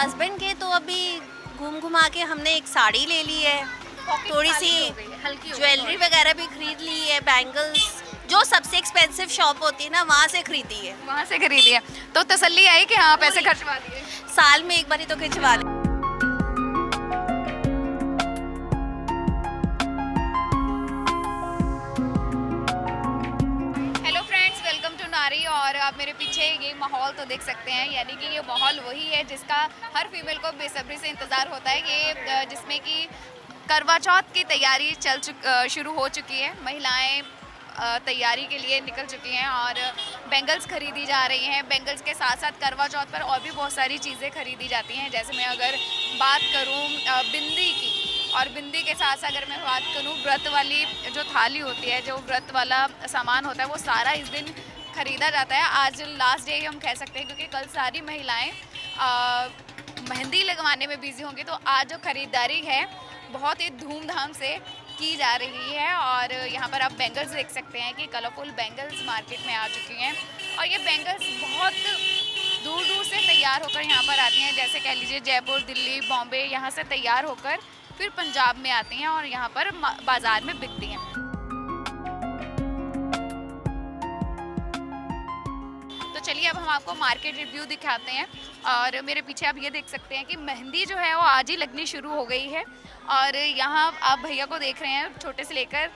Husband के तो अभी घूम घुमा के हमने एक साड़ी ले ली है, थोड़ी सी ज्वेलरी वगैरह भी खरीद ली है, बैंगल्स, जो सबसे एक्सपेंसिव शॉप होती है ना वहाँ से खरीदी है। वहाँ से खरीदी है तो तसल्ली आई कि हाँ पैसे खर्चवा दिए। साल में एक बार ही तो खिंचवा ले। हेलो फ्रेंड्स, वेलकम टू नारी। और आप मेरे पीछे ये माहौल तो देख सकते हैं, यानी कि ये माहौल वही है जिसका हर फीमेल को बेसब्री से इंतज़ार होता है। ये जिसमें कि करवा चौथ की तैयारी शुरू हो चुकी है। महिलाएं तैयारी के लिए निकल चुकी हैं और बैंगल्स खरीदी जा रही हैं। बैंगल्स के साथ साथ करवा चौथ पर और भी बहुत सारी चीज़ें खरीदी जाती हैं। जैसे मैं अगर बात करूं बिंदी की, और बिंदी के साथ साथ अगर मैं बात करूं व्रत वाली जो थाली होती है, जो व्रत वाला सामान होता है, वो सारा इस दिन खरीदा जाता है। आज लास्ट डे हम कह सकते हैं, क्योंकि कल सारी महिलाएं मेहंदी लगवाने में बिजी होंगी। तो आज जो खरीदारी है बहुत ही धूमधाम से की जा रही है। और यहाँ पर आप बैंगल्स देख सकते हैं कि कलरफुल बैंगल्स मार्केट में आ चुकी हैं। और ये बैंगल्स बहुत दूर दूर से तैयार होकर यहाँ पर आती हैं। जैसे कह लीजिए जयपुर, दिल्ली, बॉम्बे, यहाँ से तैयार होकर फिर पंजाब में आती हैं और यहाँ पर बाज़ार में बिकती हैं। तो चलिए अब हम आपको मार्केट रिव्यू दिखाते हैं। और मेरे पीछे आप ये देख सकते हैं कि मेहंदी जो है वो आज ही लगनी शुरू हो गई है। और यहाँ आप भैया को देख रहे हैं, छोटे से लेकर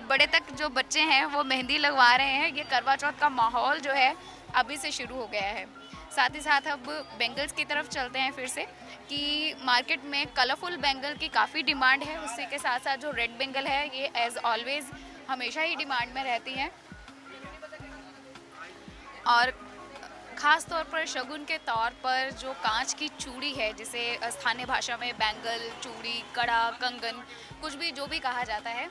बड़े तक जो बच्चे हैं वो मेहंदी लगवा रहे हैं। ये करवा चौथ का माहौल जो है अभी से शुरू हो गया है। साथ ही साथ अब बैंगल्स की तरफ चलते हैं फिर से, कि मार्केट में कलरफुल बैंगल की काफ़ी डिमांड है। उसी के साथ साथ जो रेड बैंगल है ये एज ऑलवेज हमेशा ही डिमांड में रहती हैं। और ख़ास तौर पर शगुन के तौर पर जो कांच की चूड़ी है, जिसे स्थानीय भाषा में बैंगल, चूड़ी, कड़ा, कंगन, कुछ भी जो भी कहा जाता है,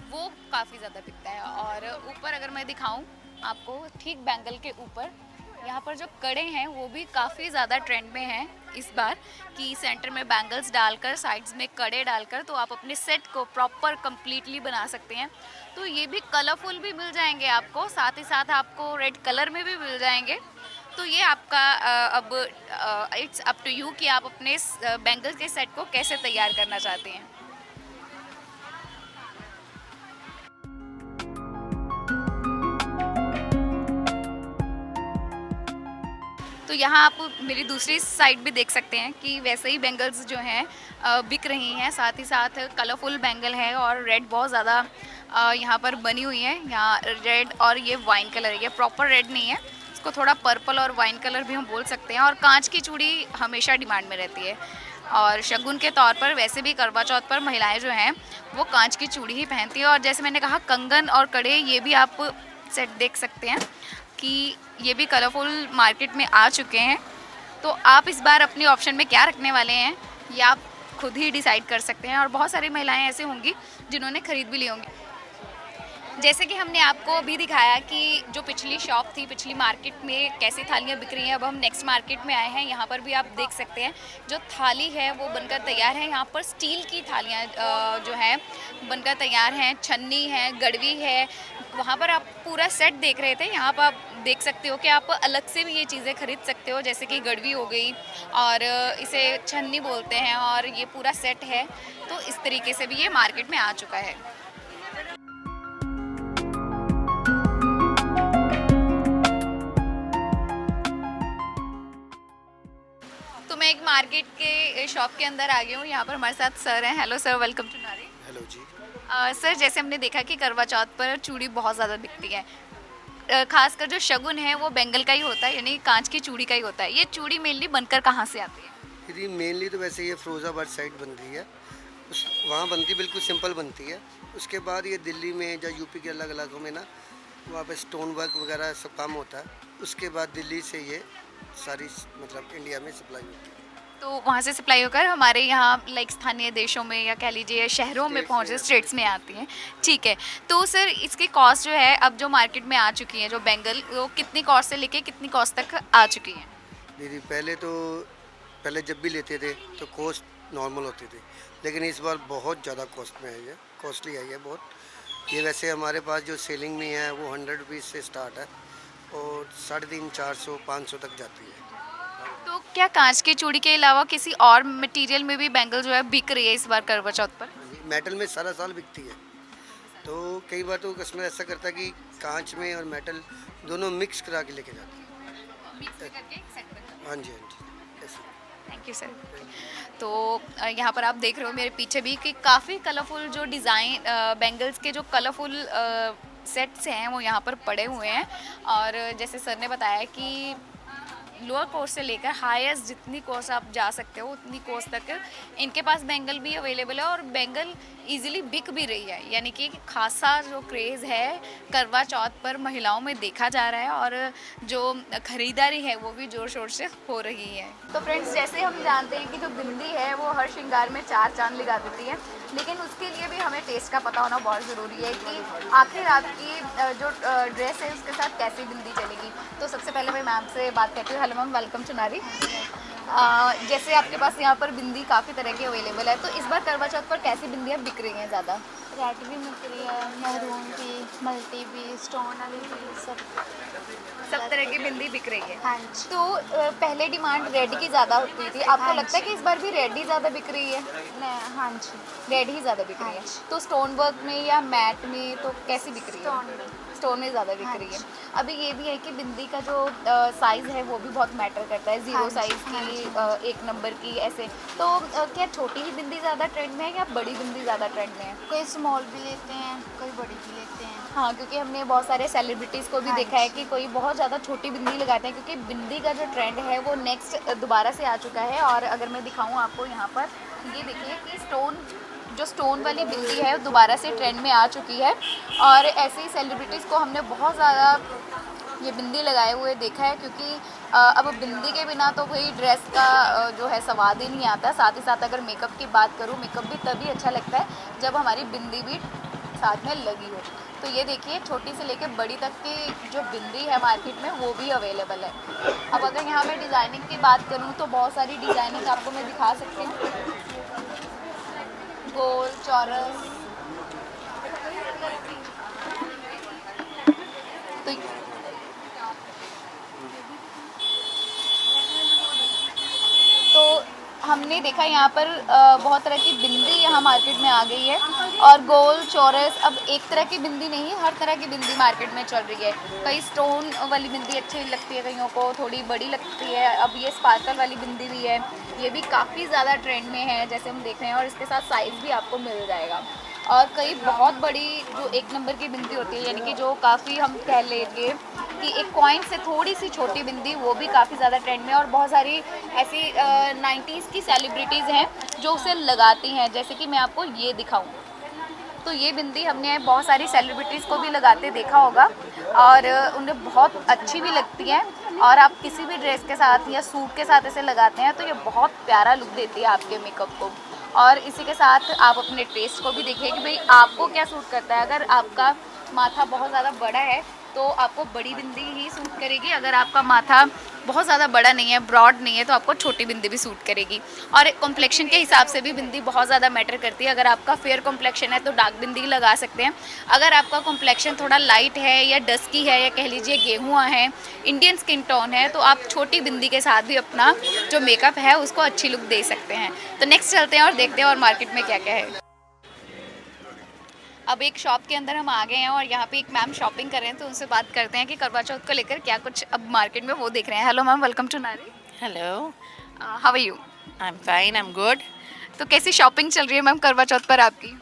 वो काफ़ी ज़्यादा बिकता है। और ऊपर अगर मैं दिखाऊं आपको, ठीक बैंगल के ऊपर यहाँ पर जो कड़े हैं वो भी काफ़ी ज़्यादा ट्रेंड में हैं इस बार, कि सेंटर में बैंगल्स डालकर, साइड्स में कड़े डालकर, तो आप अपने सेट को प्रॉपर कंप्लीटली बना सकते हैं। तो ये भी कलरफुल भी मिल जाएंगे आपको, साथ ही साथ आपको रेड कलर में भी मिल जाएंगे। तो ये आपका अब इट्स अप टू यू कि आप अपने बैंगल्स के सेट को कैसे तैयार करना चाहते हैं। तो यहाँ आप मेरी दूसरी साइड भी देख सकते हैं कि वैसे ही बैंगल्स जो हैं बिक रही हैं। साथ ही साथ कलरफुल बैंगल है और रेड बहुत ज़्यादा यहाँ पर बनी हुई है। यहाँ रेड और ये वाइन कलर है, ये प्रॉपर रेड नहीं है, इसको थोड़ा पर्पल और वाइन कलर भी हम बोल सकते हैं। और कांच की चूड़ी हमेशा डिमांड में रहती है। और शगुन के तौर पर वैसे भी करवा चौथ पर महिलाएं जो हैं वो कांच की चूड़ी ही पहनती है। और जैसे मैंने कहा, कंगन और कड़े, ये भी आप सेट देख सकते हैं कि ये भी कलरफुल मार्केट में आ चुके हैं। तो आप इस बार अपने ऑप्शन में क्या रखने वाले हैं ये आप खुद ही डिसाइड कर सकते हैं। और बहुत सारी महिलाएं ऐसे होंगी जिन्होंने ख़रीद भी ली होंगी। जैसे कि हमने आपको अभी दिखाया कि जो पिछली शॉप थी, पिछली मार्केट में कैसी थालियाँ बिक रही हैं, अब हम नेक्स्ट मार्केट में आए हैं। यहाँ पर भी आप देख सकते हैं जो थाली है वो बनकर तैयार है। यहाँ पर स्टील की थालियाँ जो हैं बनकर तैयार हैं, छन्नी है, गड़वी है। वहाँ पर आप पूरा सेट देख रहे थे, यहाँ पर आप देख सकते हो कि आप अलग से भी ये चीज़ें खरीद सकते हो। जैसे कि गड़वी हो गई और इसे छन्नी बोलते हैं, और ये पूरा सेट है। तो इस तरीके से भी ये मार्केट में आ चुका है। तो मैं एक मार्केट के शॉप के अंदर आ गई हूँ। यहाँ पर हमारे साथ सर हैं। हेलो सर, वेलकम टू नारी। हेलो जी। सर, जैसे हमने देखा कि करवा चौथ पर चूड़ी बहुत ज़्यादा बिकती है। खासकर जो शगुन है वो बैंगल का ही होता है, यानी कांच की चूड़ी का ही होता है। ये चूड़ी मेनली बनकर कहाँ से आती है? ये मेनली तो वैसे ये फिरोज़ाबाद साइड बनती है, वहाँ बनती बिल्कुल सिंपल बनती है। उसके बाद ये दिल्ली में या यूपी के अलग इलाकों में ना, वहाँ पे स्टोन वर्क वगैरह सब काम होता है। उसके बाद दिल्ली से ये सारी मतलब इंडिया में सप्लाई होती है। तो वहाँ से सप्लाई होकर हमारे यहाँ लाइक स्थानीय देशों में या कह लीजिए शहरों में पहुँचे, स्टेट्स में आती हैं। ठीक है। तो सर, इसकी कॉस्ट जो है अब जो मार्केट में आ चुकी है जो बैंगल, वो कितनी कॉस्ट से लेके कितनी कॉस्ट तक आ चुकी है? दीदी पहले जब भी लेते थे तो कॉस्ट नॉर्मल होती थी, लेकिन इस बार बहुत ज़्यादा कॉस्ट में आई है, कॉस्टली आई है बहुत। ये वैसे हमारे पास जो सेलिंग में है वो 100 रुपीज़ से स्टार्ट है और 350, 400, 500 तक जाती है। तो तो क्या कांच की चूड़ी के अलावा किसी और मटेरियल में भी बैंगल जो है बिक रही है इस बार करवा चौथ पर? मेटल में सारा साल बिकती है, तो कई बार तो कस्टमर ऐसा करता है कि कांच में और मेटल दोनों मिक्स करा के लेके जाते हैं। हाँ जी, हाँ जी, ऐसे। Thank you sir. तो यहाँ पर आप देख रहे हो मेरे पीछे भी कि काफ़ी कलरफुल जो डिज़ाइन बैंगल्स के जो कलरफुल सेट्स हैं वो यहाँ पर पड़े हुए हैं। और जैसे सर ने बताया कि लोअर कोर्स से लेकर हाईएस्ट जितनी कोर्स आप जा सकते हो उतनी कोर्स तक इनके पास बैंगल भी अवेलेबल है और बैंगल इजीली बिक भी रही है, यानी कि खासा जो क्रेज़ है करवा चौथ पर महिलाओं में देखा जा रहा है और जो खरीदारी है वो भी ज़ोर शोर से हो रही है। तो फ्रेंड्स, जैसे हम जानते हैं कि जो बिंदी है वो हर श्रृंगार में चार चांद लगा देती है, लेकिन उसके लिए भी हमें टेस्ट का पता होना बहुत ज़रूरी है कि आखिर आपकी जो ड्रेस है उसके साथ कैसी बिंदी चलेगी। तो सबसे पहले मैं मैम से बात करती हूँ। हेलो मैम, वेलकम टू नारी। जैसे आपके पास यहाँ पर बिंदी काफ़ी तरह की अवेलेबल है, तो इस बार करवा चौथ पर कैसी बिंदियाँ बिक रही हैं ज़्यादा? रेड भी बिक रही है, मैरून भी, मल्टी भी, स्टोन वाली भी, सब तरह की बिंदी बिक रही है। हाँ जी। तो पहले डिमांड रेड की ज़्यादा होती थी, आपको हाँ लगता है जी। कि इस बार भी रेड ही ज़्यादा बिक रही है? हाँ जी। रेड ही ज़्यादा बिक रही है। हाँ जी। तो स्टोन वर्क में या मैट में तो कैसी बिक रही है? स्टोन में। स्टोन में ज़्यादा बिक हाँ रही है। जी। अभी ये भी है कि बिंदी का जो साइज़ है वो भी बहुत मैटर करता है, ज़ीरो हाँ जी, साइज़ हाँ की, जी। 1 नंबर की, ऐसे। तो क्या छोटी ही बिंदी ज़्यादा ट्रेंड में है या बड़ी बिंदी ज़्यादा ट्रेंड में है? कोई स्मॉल भी लेते हैं, कोई बड़ी भी लेते हैं। हाँ, क्योंकि हमने बहुत सारे सेलिब्रिटीज़ को भी हाँ देखा है जी। कि कोई बहुत ज़्यादा छोटी बिंदी लगाते हैं, क्योंकि बिंदी का जो ट्रेंड है वो नेक्स्ट दोबारा से आ चुका है। और अगर मैं दिखाऊं आपको यहाँ पर, ये देखिए कि जो स्टोन वाली बिंदी है दोबारा से ट्रेंड में आ चुकी है। और ऐसे ही सेलिब्रिटीज़ को हमने बहुत ज़्यादा ये बिंदी लगाए हुए देखा है, क्योंकि अब बिंदी के बिना तो वही ड्रेस का जो है स्वाद ही नहीं आता। साथ ही साथ अगर मेकअप की बात करूँ, मेकअप भी तभी अच्छा लगता है जब हमारी बिंदी भी साथ में लगी हो। तो ये देखिए, छोटी से लेकर बड़ी तक की जो बिंदी है मार्केट में वो भी अवेलेबल है। अब अगर यहाँ मैं डिज़ाइनिंग की बात करूँ तो बहुत सारी डिज़ाइनिंग आपको मैं दिखा सकती हूँ, गोल, चौरस। तो हमने देखा यहाँ पर बहुत तरह की बिंदी यहाँ मार्केट में आ गई है। और गोल, चौरस, अब एक तरह की बिंदी नहीं, हर तरह की बिंदी मार्केट में चल रही है। कई स्टोन वाली बिंदी अच्छी लगती है, कईयों को थोड़ी बड़ी लगती है। अब ये स्पार्कल वाली बिंदी भी है, ये भी काफ़ी ज़्यादा ट्रेंड में है जैसे हम देख रहे हैं। और इसके साथ साइज़ भी आपको मिल जाएगा। और कई बहुत बड़ी जो 1 नंबर की बिंदी होती है, यानी कि जो काफ़ी हम कह लेंगे कि एक कॉइन से थोड़ी सी छोटी बिंदी, वो भी काफ़ी ज़्यादा ट्रेंड में। और बहुत सारी ऐसी 90s की सेलिब्रिटीज़ हैं जो उसे लगाती हैं, जैसे कि मैं आपको ये दिखाऊं। तो ये बिंदी हमने बहुत सारी सेलिब्रिटीज़ को भी लगाते देखा होगा और उन्हें बहुत अच्छी भी लगती है। और आप किसी भी ड्रेस के साथ या सूट के साथ इसे लगाते हैं तो ये बहुत प्यारा लुक देती है आपके मेकअप को। और इसी के साथ आप अपने टेस्ट को भी देखिए कि भाई आपको क्या सूट करता है। अगर आपका माथा बहुत ज़्यादा बड़ा है तो आपको बड़ी बिंदी ही सूट करेगी, अगर आपका माथा बहुत ज़्यादा बड़ा नहीं है, ब्रॉड नहीं है, तो आपको छोटी बिंदी भी सूट करेगी। और कॉम्प्लेक्शन के हिसाब से भी बिंदी बहुत ज़्यादा मैटर करती है। अगर आपका फेयर कॉम्प्लेक्शन है तो डार्क बिंदी लगा सकते हैं। अगर आपका कॉम्प्लेक्शन थोड़ा लाइट है या डस्की है या कह लीजिए गेहुआ है, इंडियन स्किन टोन है, तो आप छोटी बिंदी के साथ भी अपना जो मेकअप है उसको अच्छी लुक दे सकते हैं। तो नेक्स्ट चलते हैं और देखते हैं और मार्केट में क्या क्या है। अब एक शॉप के अंदर हम आ गए हैं और यहाँ पे एक मैम शॉपिंग कर रहे हैं, तो उनसे बात करते हैं कि करवा चौथ को लेकर क्या कुछ अब मार्केट में वो देख रहे हैं। Hello ma'am, welcome to Nari. Hello, how are you? I'm fine, I'm good. तो कैसी शॉपिंग चल रही है मैम करवा चौथ पर आपकी?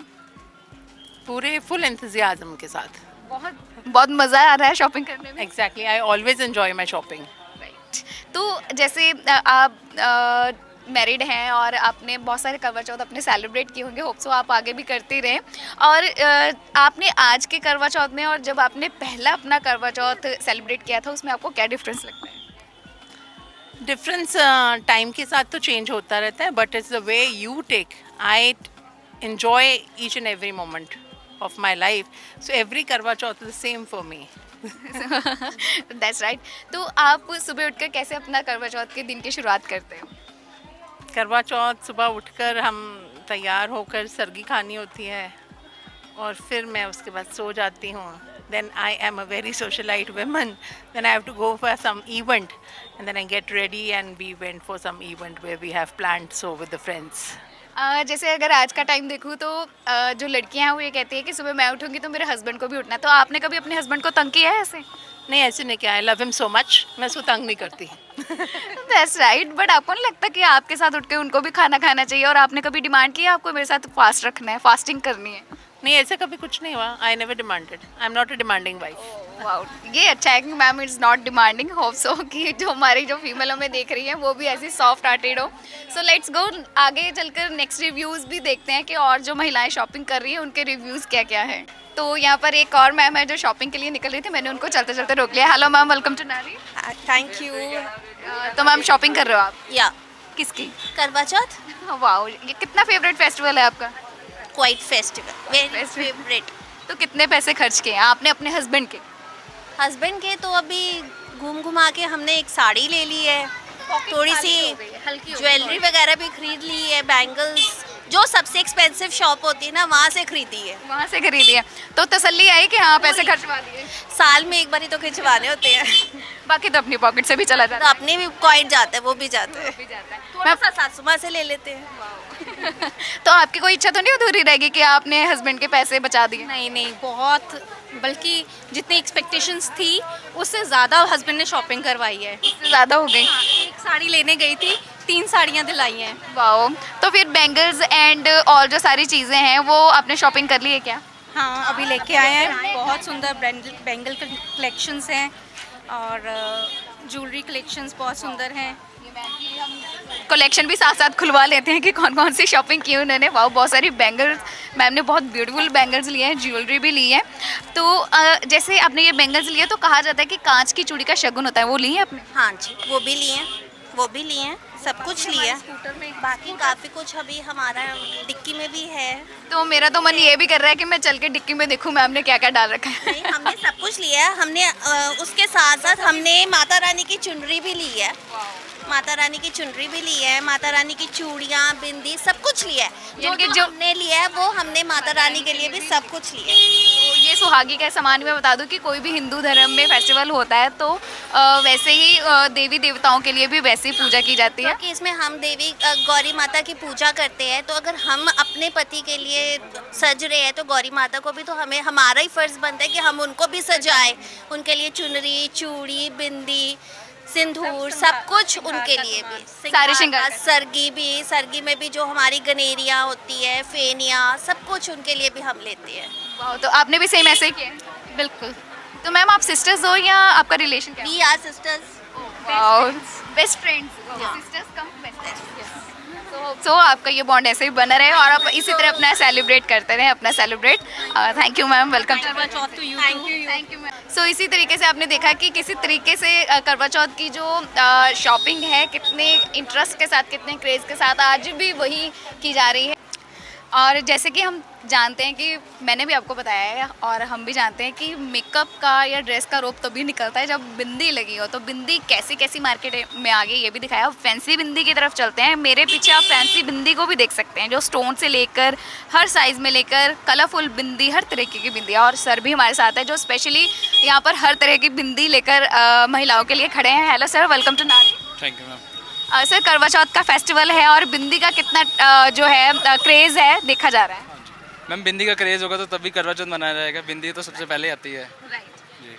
पूरे फुल एंथुजियाज्म के साथ। बहुत मज़ा आ रहा है शॉपिंग करने में। Exactly, I always enjoy my shopping. Right. तो जैसे आप मैरिड हैं और आपने बहुत सारे करवा चौथ अपने सेलिब्रेट किए होंगे, होप सो आप आगे भी करते ही रहें। और आपने आज के करवा चौथ में और जब आपने पहला अपना करवा चौथ सेलिब्रेट किया था उसमें आपको क्या डिफरेंस लगता है? डिफरेंस टाइम के साथ तो चेंज होता रहता है, but it's the way you take. I enjoy each and every moment of my life. So every करवा चौथ is the same for me. That's right. तो आप सुबह उठकर कैसे अपना करवा चौथ के दिन की शुरुआत करते हो? करवा चौथ सुबह उठकर हम तैयार होकर सरगी खानी होती है और फिर मैं उसके बाद सो जाती हूँ। then I am a very socialite woman. Then I have to go for some event, and then I get ready and we went for some event where we have planned so with the friends. जैसे अगर आज का time देखूँ तो जो लड़कियां हैं वो ये कहती है कि सुबह मैं उठूंगी तो मेरे हस्बैंड को भी उठना है, तो आपने कभी अपने हस्बैंड को तंग किया है ऐसे? नहीं, ऐसे नहीं किया, I love him so much, मैं उसको तंग नहीं करती. That's right. बट आपको नहीं लगता कि आपके साथ उठ के उनको भी खाना खाना चाहिए, और आपने कभी डिमांड किया आपको मेरे साथ फास्ट रखना है, फास्टिंग करनी है? नहीं, ऐसे कभी कुछ नहीं हुआ. I never demanded. I am not a demanding wife. Wow, ये अच्छा है कि ma'am it's not demanding. Hope so कि जो हमारी जो फीमेल हमें देख रही हैं वो भी ऐसी सॉफ्ट हार्टेड हो. सो लेट्स गो, आगे चलकर नेक्स्ट रिव्यूज़ भी देखते हैं कि और जो महिलाएं शॉपिंग कर रही हैं उनके रिव्यूज़ क्या क्या हैं. तो यहाँ पर एक और मैम है जो शॉपिंग के लिए निकल रही थी, मैंने उनको चलते चलते रोक लिया. हेलो मैम, वेलकम टू नारी. Thank you. तो मैम शॉपिंग कर रहे हो आप? या किसकी? करवा चौथ, वाओ, ये कितना फेवरेट फेस्टिवल है आपका? Quite festival, very Festival. Favourite. तो कितने पैसे खर्च किए हैं आपने अपने हस्बैंड के? हस्बैंड के तो अभी घूम घुमा के हमने एक साड़ी ले ली है, थोड़ी सी ज्वेलरी वगैरह भी खरीद ली है, बैंगल्स, जो सबसे एक्सपेंसिव शॉप होती है ना वहाँ से खरीदी है. वहाँ से खरीदी है, तो तसल्ली आई कि हाँ पैसे खर्चवा दिए. साल में एक बार ही तो खिंचवाने होते हैं. बाकी तो अपनी पॉकेट से भी चला तो जाता अपने भी कॉइन जाते हैं, वो भी जाते हैं. है. थोड़ा सा सासू माँ से ले लेते हैं. तो आपकी कोई इच्छा तो नहीं अधूरी रहेगी कि आपने हस्बैंड के पैसे बचा दिए? नहीं नहीं, बहुत, बल्कि जितनी एक्सपेक्टेशंस थी उससे ज़्यादा हस्बैंड ने शॉपिंग करवाई है. इससे ज़्यादा हो गई? एक साड़ी लेने गई थी, 3 साड़ियाँ दिलाई हैं. वाओ, तो फिर बैंगल्स एंड और जो सारी चीज़ें हैं वो आपने शॉपिंग कर ली है क्या? हाँ, अभी लेके आए हैं. बहुत सुंदर बैंगल कलेक्शंस हैं और ज्वेलरी कलेक्शंस बहुत सुंदर हैं. कलेक्शन भी साथ साथ खुलवा लेते हैं कि कौन कौन सी शॉपिंग की उन्होंने. वाओ, बहुत सारी बैंगल्स, मैम ने बहुत ब्यूटीफुल बैंगल्स लिए हैं, ज्वेलरी भी ली है. तो जैसे आपने ये बैंगल्स लिए तो कहा जाता है कि कांच की चूड़ी का शगुन होता है, वो ली है आपने? हाँ जी, वो भी लिए हैं, वो भी लिए हैं, सब कुछ लिया है. बाकी काफ़ी कुछ अभी हमारा डिक्की में भी है. तो मेरा तो मन ये भी कर रहा है कि मैं चल के डिक्की में देखूं मैम ने क्या क्या डाल रखा है. नहीं, हमने सब कुछ लिया है. हमने उसके साथ साथ हमने माता रानी की चुनरी भी ली है. माता रानी की चुनरी भी ली है, माता रानी की चूड़ियाँ, बिंदी, सब कुछ लिया है. जो हमने लिया है वो हमने माता रानी के लिए भी सब कुछ लिया है. तो ये सुहागी का सामान मैं बता दूं कि कोई भी हिंदू धर्म में फेस्टिवल होता है तो वैसे ही देवी देवताओं के लिए भी वैसे ही पूजा की जाती है. क्योंकि इसमें हम देवी गौरी माता की पूजा करते हैं, तो अगर हम अपने पति के लिए सज रहे हैं तो गौरी माता को भी तो हमें, हमारा ही फर्ज बनता है कि हम उनको भी सजाएं. उनके लिए चुनरी, चूड़ी, बिंदी, सिंदूर, सब कुछ उनके लिए भी. सारे श्रृंगार. सरगी भी, सरगी में भी जो हमारी गनेरियाँ होती है, फेनियाँ, सब कुछ उनके लिए भी हम लेते हैं. वाह, तो आपने भी सेम ऐसे ही किया? बिल्कुल. तो मैम आप सिस्टर्स हो या आपका रिलेशन क्या है? We are sisters. Best friends. Sisters cum best. So आपका ये बॉन्ड ऐसे ही बना रहे और आप इसी तरह अपना सेलिब्रेट करते रहें, अपना celebrate. Thank you ma'am, welcome. Thank you ma'am. So इसी तरीके से आपने देखा कि किसी तरीके से करवा चौथ की जो शॉपिंग है कितने इंटरेस्ट के साथ, कितने क्रेज़ के साथ आज भी वही की जा रही है. और जैसे कि हम जानते हैं कि मैंने भी आपको बताया है और हम भी जानते हैं कि मेकअप का या ड्रेस का रोप तभी निकलता है जब बिंदी लगी हो. तो बिंदी कैसी कैसी मार्केट में आ गई ये भी दिखाया. फैंसी बिंदी की तरफ चलते हैं. मेरे पीछे आप फैंसी बिंदी को भी देख सकते हैं, जो स्टोन से लेकर हर साइज़ में लेकर कलरफुल बिंदी, हर तरीके की बिंदी. और सर भी हमारे साथ है जो स्पेशली यहाँ पर हर तरह की बिंदी लेकर महिलाओं के लिए खड़े हैं. हेलो सर, वेलकम टू नारी. Thank you ma'am. सर, करवा चौथ का फेस्टिवल है और बिंदी का कितना जो है क्रेज़ है देखा जा रहा है. मैम बिंदी का क्रेज़ होगा तो तभी करवा चौथ मनाया जाएगा. बिंदी तो सबसे पहले आती है.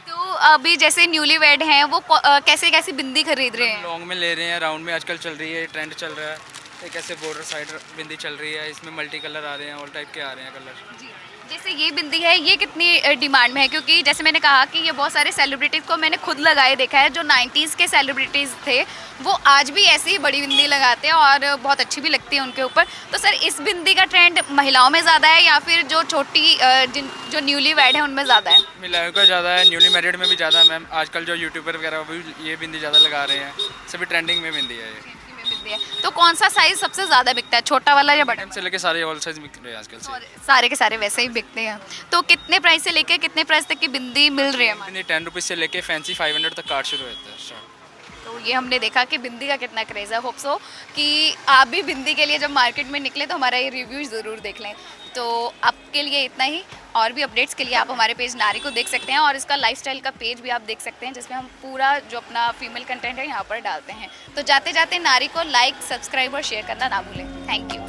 तो अभी जैसे न्यूली वेड हैं वो कैसे कैसी बिंदी खरीद रहे हैं? लॉन्ग में ले रहे हैं, राउंड में आजकल चल रही है, ट्रेंड चल रहा है. एक ऐसे बॉर्डर साइड बिंदी चल रही है, इसमें मल्टी कलर आ रहे हैं, ऑल टाइप के आ रहे हैं कलर. जैसे ये बिंदी है ये कितनी डिमांड में है? क्योंकि जैसे मैंने कहा कि ये बहुत सारे सेलिब्रिटीज़ को मैंने खुद लगाए देखा है. जो 90s के सेलिब्रिटीज़ थे वो आज भी ऐसी ही बड़ी बिंदी लगाते हैं और बहुत अच्छी भी लगती है उनके ऊपर. तो सर, इस बिंदी का ट्रेंड महिलाओं में ज़्यादा है या फिर जो छोटी जो न्यूली वेड है उनमें ज़्यादा है? महिलाओं का ज़्यादा है, न्यूली मैरिड में भी ज़्यादा है मैम. आजकल जो यूट्यूबर वगैरह वो भी ये बिंदी ज़्यादा लगा रहे हैं. सभी ट्रेंडिंग में बिंदी है ये. तो कौन सा साइज सबसे ज़्यादा बिकता है, छोटा वाला या बड़ा? से लेके सारे ऑल साइज बिक रहे हैं आजकल से. और सारे के सारे वैसे ही बिकते हैं. तो कितने प्राइस से लेके कितने प्राइस तक की बिंदी मिल रही है हमारे? बिंदी 10 रुपीज़ से लेके फैंसी 500 तक कार्ड शुरू होता है. तो ये हमने देखा कि बिंदी का कितना क्रेज़ है. होप सो कि आप भी बिंदी के लिए जब मार्केट में निकले तो हमारा ये रिव्यू ज़रूर देख लें. तो आपके लिए इतना ही। और भी अपडेट्स के लिए आप हमारे पेज नारी को देख सकते हैं, और इसका लाइफस्टाइल का पेज भी आप देख सकते हैं, जिसमें हम पूरा जो अपना फीमेल कंटेंट है यहाँ पर डालते हैं। तो जाते जाते नारी को लाइक, सब्सक्राइब और शेयर करना ना भूलें। Thank you.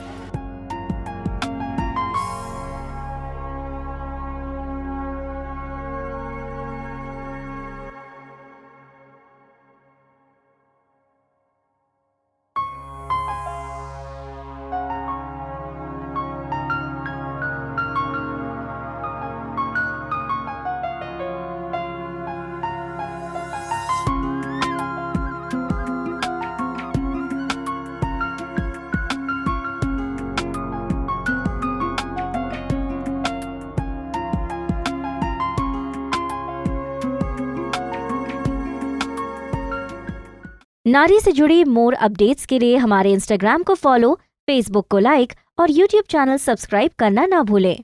नारी से जुड़ी मोर अपडेट्स के लिए हमारे इंस्टाग्राम को फॉलो, फेसबुक को लाइक और यूट्यूब चैनल सब्सक्राइब करना ना भूलें।